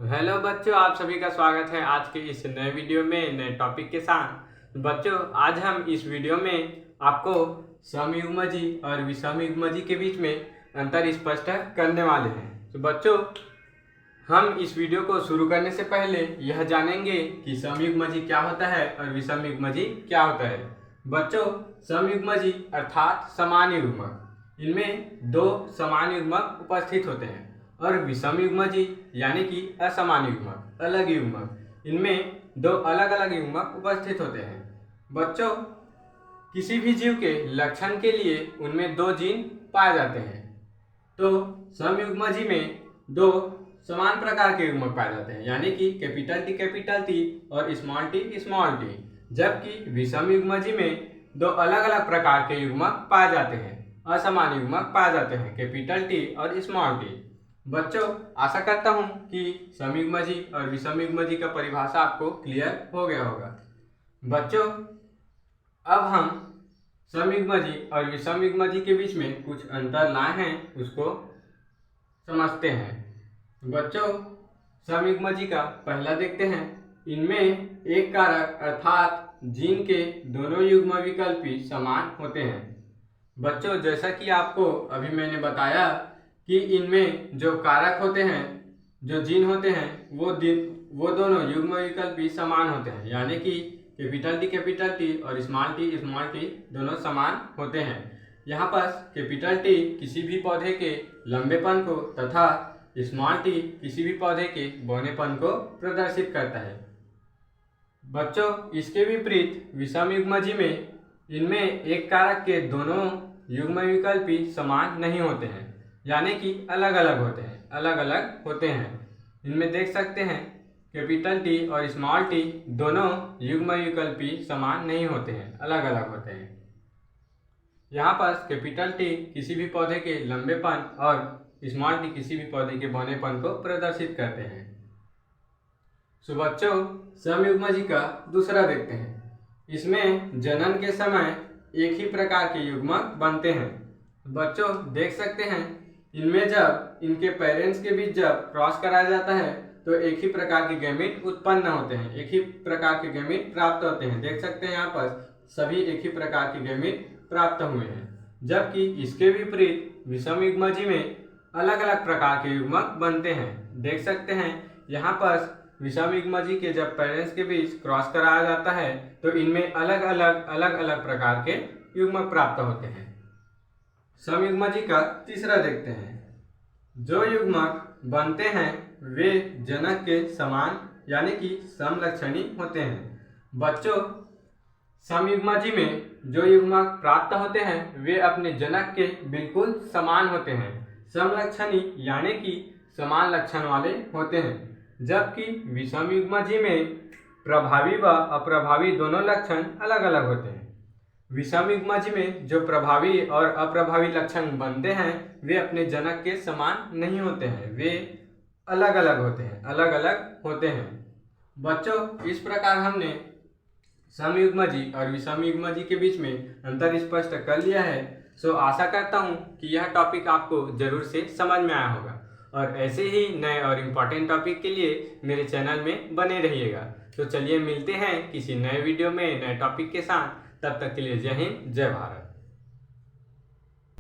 Hello बच्चों, आप सभी का स्वागत है आज के इस नए वीडियो में नए टॉपिक के साथ। बच्चों, आज हम इस वीडियो में आपको समयुग्मजी और विषमयुग्मजी के बीच में अंतर स्पष्ट करने वाले हैं। तो बच्चों, हम इस वीडियो को शुरू करने से पहले यह जानेंगे कि समयुग्मजी क्या होता है और विषमयुग्मजी क्या होता है। बच्चों, समयुग्मजी अर्थात समान युग्मक, इनमें दो समान युग्मक उपस्थित होते हैं, और विषमयुग्मजी यानी कि असमान युग्मक, अलग युग्मक, इनमें दो अलग अलग युग्मक उपस्थित होते हैं। बच्चों, किसी भी जीव के लक्षण के लिए उनमें दो जीन पाए जाते हैं। तो समयुग्मजी में दो समान प्रकार के युग्मक पाए जाते हैं, यानी कि कैपिटल टी और स्मॉल टी, जबकि विषमयुग्मजी में दो अलग अलग प्रकार के युग्मक पाए जाते हैं, असमान युग्मक पाए जाते हैं, कैपिटल टी और स्मॉल टी। बच्चों, आशा करता हूं कि समयुग्मजी और विषमयुग्मजी का परिभाषा आपको क्लियर हो गया होगा। बच्चों, अब हम समयुग्मजी और विषमयुग्मजी के बीच में कुछ अंतर लाए हैं, उसको समझते हैं। बच्चों, समयुग्मजी का पहला देखते हैं। इनमें एक कारक अर्थात जीन के दोनों युग्म विकल्पी समान होते हैं। बच्चों, जैसा कि आपको अभी मैंने बताया कि इनमें जो कारक होते हैं, जो जीन होते हैं, वो दोनों युग्म विकल्पी समान होते हैं, यानी कि कैपिटल टी और स्मॉल टी दोनों समान होते हैं। यहाँ पर कैपिटल टी किसी भी पौधे के लंबेपन को तथा स्मॉल टी किसी भी पौधे के बौनेपन को प्रदर्शित करता है। बच्चों, इसके विपरीत विषमयुग्मजी में इनमें एक कारक के दोनों युग्म विकल्पी समान नहीं होते हैं, यानी कि अलग अलग होते हैं। इनमें देख सकते हैं कैपिटल टी और स्मॉल टी दोनों युग्म विकल्पी समान नहीं होते हैं, अलग अलग होते हैं। यहाँ पर कैपिटल टी किसी भी पौधे के लंबेपन और स्मॉल टी किसी भी पौधे के बौनेपन को प्रदर्शित करते हैं। सो बच्चों, समयुग्मजी का दूसरा देखते हैं। इसमें जनन के समय एक ही प्रकार के युग्मक बनते हैं। बच्चों, देख सकते हैं इनमें जब इनके पेरेंट्स के बीच जब क्रॉस कराया जाता है तो एक ही प्रकार के गैमीट उत्पन्न होते हैं, एक ही प्रकार के गैमीट प्राप्त होते हैं। देख सकते हैं यहाँ पर सभी एक ही प्रकार के गैमीट प्राप्त हुए हैं, जबकि इसके विपरीत विषमयुग्मजी में अलग अलग प्रकार के युग्मक बनते हैं। देख सकते हैं यहाँ पर विषमयुग्मजी के जब पेरेंट्स के बीच क्रॉस कराया जाता है तो इनमें अलग अलग प्रकार के युग्मक प्राप्त होते हैं। समयुग्मजी का तीसरा देखते हैं। जो युग्मक बनते हैं वे जनक के समान यानी कि समलक्षणी होते हैं। बच्चों, समयुग्मजी में जो युग्मक प्राप्त होते हैं वे अपने जनक के बिल्कुल समान होते हैं, समलक्षणी यानी कि समान लक्षण वाले होते हैं, जबकि विषमयुग्मजी में प्रभावी व अप्रभावी दोनों लक्षण अलग अलग होते हैं। विषमयुग्मजी में जो प्रभावी और अप्रभावी लक्षण बनते हैं वे अपने जनक के समान नहीं होते हैं, वे अलग अलग होते हैं। बच्चों, इस प्रकार हमने समयुग्मजी और विषमयुग्मजी के बीच में अंतर स्पष्ट कर लिया है। सो आशा करता हूँ कि यह टॉपिक आपको जरूर से समझ में आया होगा, और ऐसे ही नए और इम्पोर्टेंट टॉपिक के लिए मेरे चैनल में बने रहिएगा। तो चलिए मिलते हैं किसी नए वीडियो में नए टॉपिक के साथ। तब तक के लिए जय हिंद, जय भारत।